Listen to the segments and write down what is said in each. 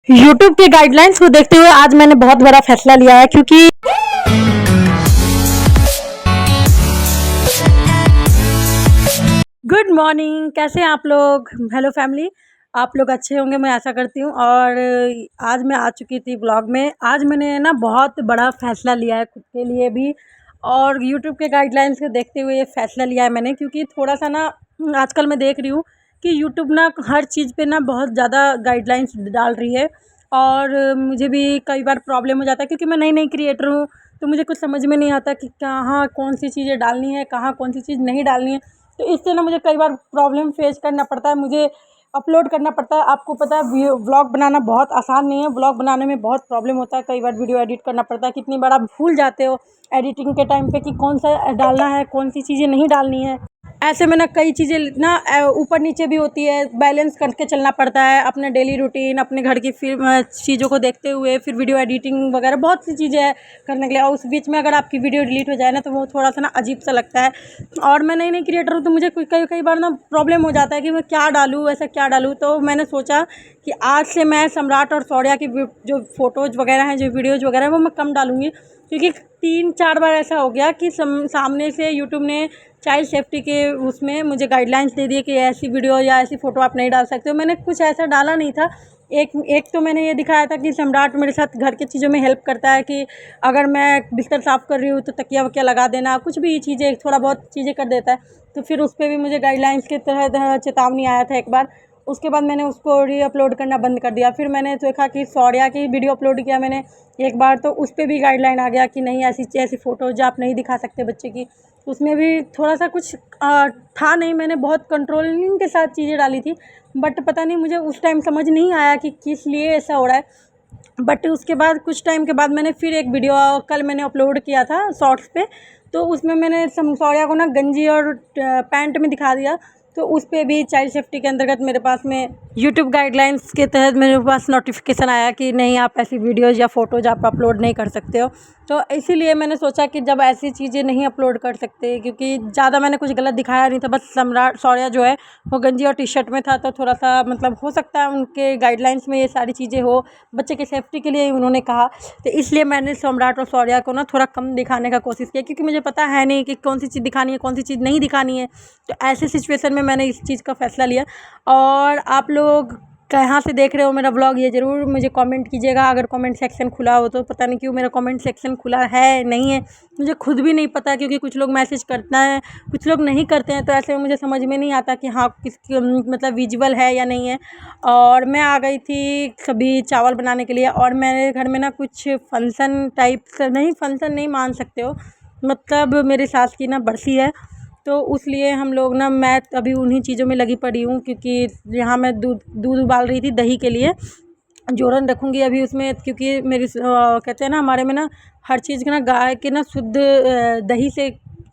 YouTube के guidelines को देखते हुए आज मैंने बहुत बड़ा फैसला लिया है क्योंकि गुड मॉर्निंग। कैसे हैं आप लोग? हेलो फैमिली, आप लोग अच्छे होंगे मैं आशा करती हूँ। और आज मैं आ चुकी थी ब्लॉग में। आज मैंने ना बहुत बड़ा फ़ैसला लिया है खुद के लिए भी, और यूट्यूब के गाइडलाइंस को देखते हुए ये फ़ैसला लिया है मैंने, क्योंकि थोड़ा सा ना आजकल मैं देख रही हूँ कि यूट्यूब ना हर चीज़ पे ना बहुत ज़्यादा गाइडलाइंस डाल रही है। और मुझे भी कई बार प्रॉब्लम हो जाता है क्योंकि मैं नई नई क्रिएटर हूँ, तो मुझे कुछ समझ में नहीं आता कि कहाँ कौन सी चीज़ें डालनी है, कहाँ कौन सी चीज़ नहीं डालनी है। तो इससे ना मुझे कई बार प्रॉब्लम फेस करना पड़ता है, मुझे अपलोड करना पड़ता है। आपको पता है व्लॉग बनाना बहुत आसान नहीं है, व्लॉग बनाने में बहुत प्रॉब्लम होता है। कई बार वीडियो एडिट करना पड़ता है, कितनी बार आप भूल जाते हो एडिटिंग के टाइम पे कि कौन सा डालना है, कौन सी चीज़ें नहीं डालनी है। ऐसे में ना कई चीज़ें ना ऊपर नीचे भी होती है, बैलेंस करके चलना पड़ता है। अपने डेली रूटीन, अपने घर की फिर चीज़ों को देखते हुए फिर वीडियो एडिटिंग वगैरह बहुत सी चीज़ें हैं करने के लिए। और उस बीच में अगर आपकी वीडियो डिलीट हो जाए ना तो वो थोड़ा सा ना अजीब सा लगता है। और मैं नई नई क्रिएटर हूँ तो मुझे कई कई बार ना प्रॉब्लम हो जाता है कि मैं क्या डालूँ, ऐसा क्या डालूँ। तो मैंने सोचा कि आज से मैं सम्राट और शौर्या की जो फ़ोटोज़ वगैरह हैं, जो वीडियोज़ वगैरह हैं, वो मैं कम डालूँगी। क्योंकि 3-4 बार ऐसा हो गया कि सामने से यूट्यूब ने चाइल्ड सेफ्टी के उसमें मुझे गाइडलाइंस दे दिए कि ऐसी वीडियो या ऐसी फ़ोटो आप नहीं डाल सकते हो। मैंने कुछ ऐसा डाला नहीं था। एक तो मैंने ये दिखाया था कि सम्राट मेरे साथ घर की चीज़ों में हेल्प करता है, कि अगर मैं बिस्तर साफ़ कर रही हूँ तो तकिया वकिया लगा देना, कुछ भी चीज़ें थोड़ा बहुत चीज़ें कर देता है। तो फिर उस पर भी मुझे गाइडलाइंस के तहत चेतावनी आया था एक बार। उसके बाद मैंने उसको री-अपलोड करना बंद कर दिया। फिर मैंने देखा कि शौर्या की वीडियो अपलोड किया मैंने एक बार, तो उस पर भी गाइडलाइन आ गया कि नहीं, ऐसी ऐसी फ़ोटोज़ आप नहीं दिखा सकते बच्चे की। उसमें भी थोड़ा सा कुछ था नहीं, मैंने बहुत कंट्रोलिंग के साथ चीज़ें डाली थी। बट पता नहीं, मुझे उस टाइम समझ नहीं आया कि किस लिए ऐसा हो रहा है। बट उसके बाद कुछ टाइम के बाद मैंने फिर एक वीडियो कल मैंने अपलोड किया था शॉर्ट्स पे। तो उसमें मैंने शौर्या को ना गंजी और पैंट में दिखा दिया। तो उस पे भी चाइल्ड सेफ्टी के अंतर्गत मेरे पास में यूट्यूब गाइडलाइंस के तहत मेरे पास नोटिफिकेशन आया कि नहीं, आप ऐसी वीडियोज़ या फ़ोटोज़ आप अपलोड नहीं कर सकते हो। तो इसीलिए मैंने सोचा कि जब ऐसी चीज़ें नहीं अपलोड कर सकते, क्योंकि ज़्यादा मैंने कुछ गलत दिखाया नहीं था, बस सम्राट शौर्या जो है वो गंजी और टी शर्ट में था, तो थोड़ा सा मतलब हो सकता है उनके गाइडलाइंस में ये सारी चीज़ें हो, बच्चे की सेफ्टी के लिए उन्होंने कहा। तो इसलिए मैंने सम्राट और शौर्या को ना थोड़ा कम दिखाने का कोशिश किया, क्योंकि मुझे पता है नहीं कि कौन सी चीज़ दिखानी है, कौन सी चीज़ नहीं दिखानी है। तो ऐसे सिचुएशन में मैंने इस चीज़ का फ़ैसला लिया। और आप लोग कहाँ से देख रहे हो मेरा ब्लॉग, ये ज़रूर मुझे कमेंट कीजिएगा। अगर कमेंट सेक्शन खुला हो तो, पता नहीं क्यों मेरा कमेंट सेक्शन खुला है नहीं है, मुझे खुद भी नहीं पता। क्योंकि कुछ लोग मैसेज करना है, कुछ लोग नहीं करते हैं, तो ऐसे में मुझे समझ में नहीं आता कि हाँ किस मतलब विजुअल है या नहीं है। और मैं आ गई थी सभी चावल बनाने के लिए, और मेरे घर में ना कुछ फंक्शन टाइप नहीं, फंक्शन नहीं मान सकते हो, मतलब मेरी सास की ना बरसी है। तो उसलिए हम लोग ना, मैं अभी उन्हीं चीज़ों में लगी पड़ी हूँ, क्योंकि यहाँ मैं दूध दूध उबाल रही थी दही के लिए। जोरन रखूँगी अभी उसमें, क्योंकि मेरी कहते हैं ना हमारे में ना हर चीज़ का ना गाय के ना शुद्ध दही से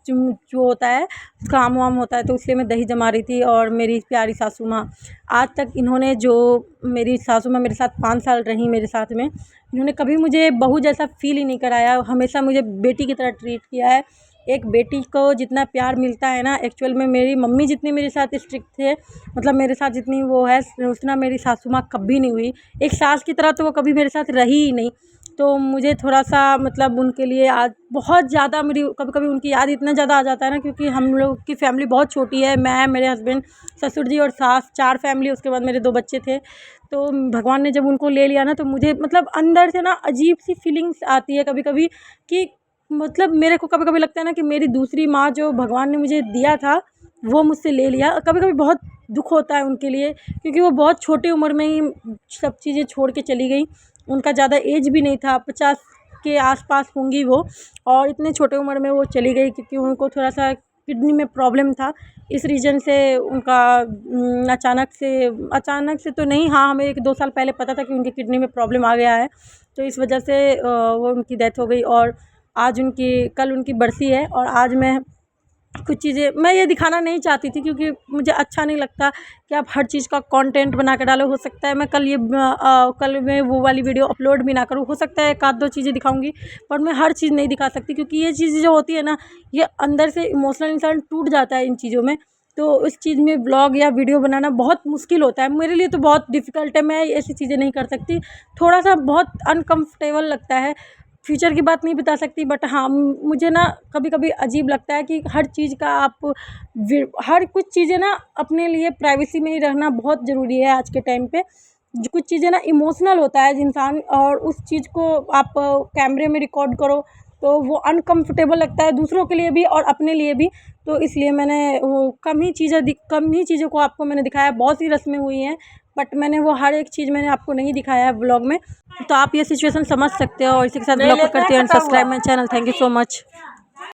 जो होता है काम वाम होता है। तो इसलिए मैं दही जमा रही थी। और मेरी प्यारी सासू माँ, आज तक इन्होंने जो, मेरी सासू माँ मेरे साथ 5 साल रही मेरे साथ में, इन्होंने कभी मुझे बहू जैसा फ़ील ही नहीं कराया, हमेशा मुझे बेटी की तरह ट्रीट किया है। एक बेटी को जितना प्यार मिलता है ना, एक्चुअल में मेरी मम्मी जितनी मेरे साथ स्ट्रिक्ट थे, मतलब मेरे साथ जितनी वो है, उतना मेरी सासू माँ कभी नहीं हुई। एक सास की तरह तो वो कभी मेरे साथ रही ही नहीं। तो मुझे थोड़ा सा मतलब उनके लिए आज बहुत ज़्यादा, मेरी कभी कभी उनकी याद इतना ज़्यादा आ जाता है ना, क्योंकि हम लोग की फैमिली बहुत छोटी है। मैं, मेरे हस्बैंड, ससुर जी और सास, 4 फैमिली, उसके बाद मेरे 2 बच्चे थे। तो भगवान ने जब उनको ले लिया ना, तो मुझे मतलब अंदर से ना अजीब सी फीलिंग्स आती है कभी कभी, कि मतलब मेरे को कभी कभी लगता है ना कि मेरी दूसरी माँ जो भगवान ने मुझे दिया था वो मुझसे ले लिया। कभी कभी बहुत दुख होता है उनके लिए, क्योंकि वो बहुत छोटी उम्र में ही सब चीज़ें छोड़ के चली गई। उनका ज़्यादा एज भी नहीं था, 50 के आसपास होंगी वो, और इतने छोटे उम्र में वो चली गई, क्योंकि उनको थोड़ा सा किडनी में प्रॉब्लम था। इस रीज़न से उनका अचानक से तो नहीं, हाँ, हमें 1-2 साल पहले पता था कि उनकी किडनी में प्रॉब्लम आ गया है। तो इस वजह से वो उनकी डेथ हो गई। और कल उनकी बरसी है। और आज मैं कुछ चीज़ें मैं ये दिखाना नहीं चाहती थी, क्योंकि मुझे अच्छा नहीं लगता कि आप हर चीज़ का कंटेंट बना के डालो। हो सकता है मैं कल मैं वो वाली वीडियो अपलोड भी ना करूँ, हो सकता है 1-2 चीज़ें दिखाऊंगी, पर मैं हर चीज़ नहीं दिखा सकती, क्योंकि ये चीज़ें जो होती है ना, ये अंदर से इमोशनल इंसान टूट जाता है इन चीज़ों में। तो उस चीज़ में व्लॉग या वीडियो बनाना बहुत मुश्किल होता है, मेरे लिए तो बहुत डिफ़िकल्ट है, मैं ऐसी चीज़ें नहीं कर सकती। थोड़ा-सा बहुत अनकम्फ़र्टेबल लगता है, फ्यूचर की बात नहीं बता सकती, बट हाँ, मुझे ना कभी-कभी अजीब लगता है कि हर चीज़ का आप हर कुछ चीज़ें ना अपने लिए प्राइवेसी में ही रहना बहुत ज़रूरी है आज के टाइम पे। जो कुछ चीज़ें ना इमोशनल होता है इंसान, और उस चीज़ को आप कैमरे में रिकॉर्ड करो तो वो अनकम्फ़र्टेबल लगता है दूसरों के लिए भी और अपने लिए भी। तो इसलिए मैंने वो कम ही चीज़ों को आपको मैंने दिखाया है। बहुत सी रस्में हुई हैं, बट मैंने वो हर एक चीज़ मैंने आपको नहीं दिखाया है व्लॉग में। तो आप ये सिचुएशन समझ सकते हो। और इसी के साथ व्लॉग को करते हैं subscribe my channel. Thank you so much.